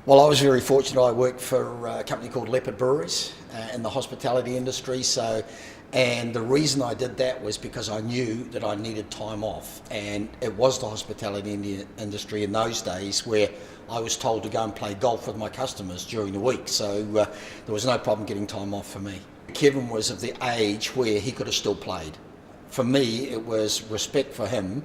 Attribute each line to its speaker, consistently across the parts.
Speaker 1: Well, I was very fortunate. I worked for a company called Leopard Breweries in the hospitality industry. And the reason I did that was because I knew that I needed time off, and it was the hospitality industry in those days where I was told to go and play golf with my customers during the week. So there was no problem getting time off for me. Kevin was of the age where he could have still played. For me, it was respect for him.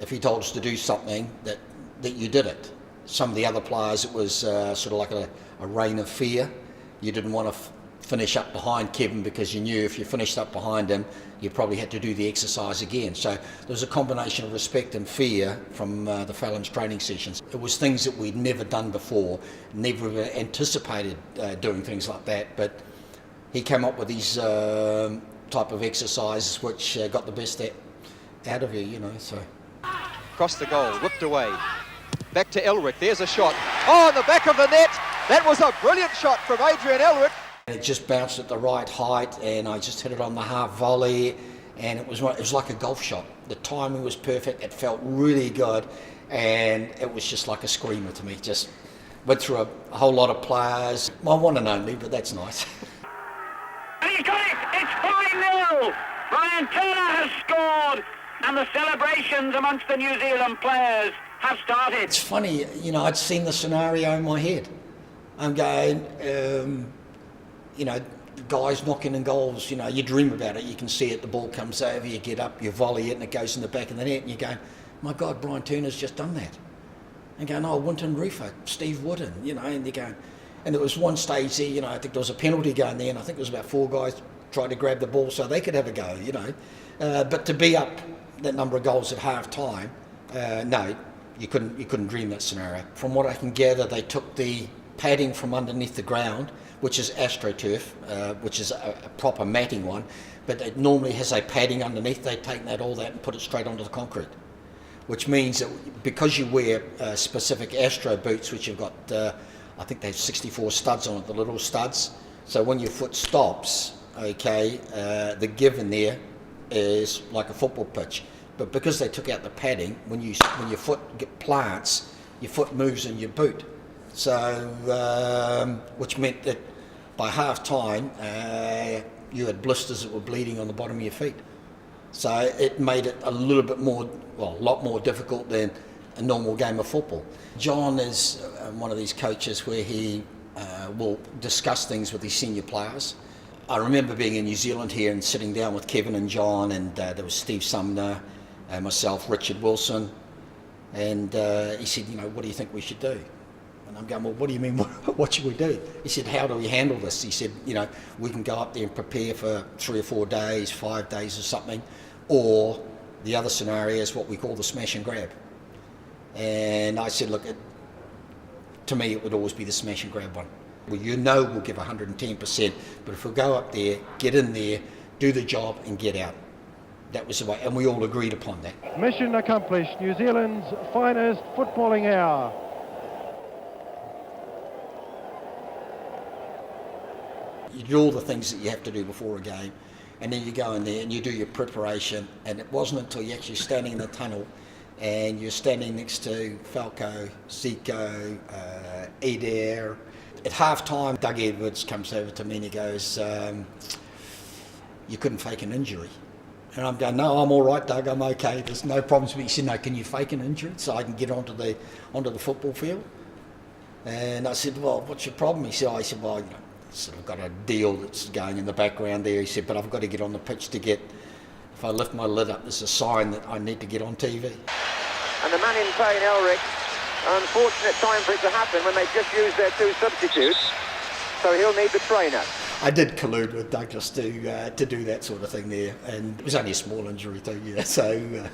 Speaker 1: If he told us to do something, that you did it. Some of the other players, it was sort of like a reign of fear. You didn't want to finish up behind Kevin because you knew if you finished up behind him, you probably had to do the exercise again. So there was a combination of respect and fear from the Fallon's training sessions. It was things that we'd never done before, never anticipated doing things like that, but he came up with these type of exercises which got the best out of you, you know. So
Speaker 2: across the goal, whipped away. Back to Elrick, there's a shot. Oh, in the back of the net! That was a brilliant shot from Adrian Elrick.
Speaker 1: It just bounced at the right height, and I just hit it on the half volley, and it was like a golf shot. The timing was perfect, it felt really good, and it was just like a screamer to me. Just went through a whole lot of players. My one and only, but that's nice.
Speaker 3: And he's got it! It's 5-0! Brian Turner has scored, and the celebrations amongst the New Zealand players have started.
Speaker 1: It's funny, you know, I'd seen the scenario in my head. I'm going, you know, guys knocking in goals, you know, you dream about it, you can see it, the ball comes over, you get up, you volley it, and it goes in the back of the net, and you go, my God, Brian Turner's just done that. And going, oh, Winton Reefer, Steve Wooden, you know, and they're going, and there was one stage there, you know, I think there was a penalty going there, and I think there was about 4 guys trying to grab the ball so they could have a go, you know. But to be up that number of goals at half time, no, you couldn't dream that scenario. From what I can gather, they took the padding from underneath the ground, which is AstroTurf, which is a proper matting one, but it normally has a padding underneath. They take all that and put it straight onto the concrete, which means that because you wear specific Astro boots, which have got, I think they have 64 studs on it, the little studs, so when your foot stops, okay, the give in there is like a football pitch. But because they took out the padding, when your foot plants, your foot moves in your boot. So, which meant that by half time, you had blisters that were bleeding on the bottom of your feet. So it made it a little bit more, well, a lot more difficult than a normal game of football. John is one of these coaches where he will discuss things with his senior players. I remember being in New Zealand here and sitting down with Kevin and John, and there was Steve Sumner, myself, Richard Wilson, and he said, you know, what do you think we should do? And I'm going, well, what do you mean, what should we do? He said, how do we handle this? He said, you know, we can go up there and prepare for 3 or 4 days, 5 days or something, or the other scenario is what we call the smash and grab. And I said, look, to me it would always be the smash and grab one. Well, you know we'll give 110%, but if we go up there, get in there, do the job and get out. That was the way, and we all agreed upon that.
Speaker 4: Mission accomplished, New Zealand's finest footballing hour.
Speaker 1: You do all the things that you have to do before a game, and then you go in there and you do your preparation, and it wasn't until you're actually standing in the tunnel and you're standing next to Falco, Zico, Eder. At half time, Doug Edwards comes over to me and he goes, you couldn't fake an injury. And I'm going, no, I'm all right, Doug, I'm okay, there's no problems. But he said, no, can you fake an injury so I can get onto the football field? And I said, well, what's your problem? He said, well, you know, sort of got a deal that's going in the background there. He said, but I've got to get on the pitch to get, if I lift my lid up, there's a sign that I need to get on TV.
Speaker 5: And the man in pain, Elrick, an unfortunate time for it to happen when they just used their 2 substitutes, so he'll need the trainer.
Speaker 1: I did collude with Douglas to do that sort of thing there, and it was only a small injury too, yeah, so...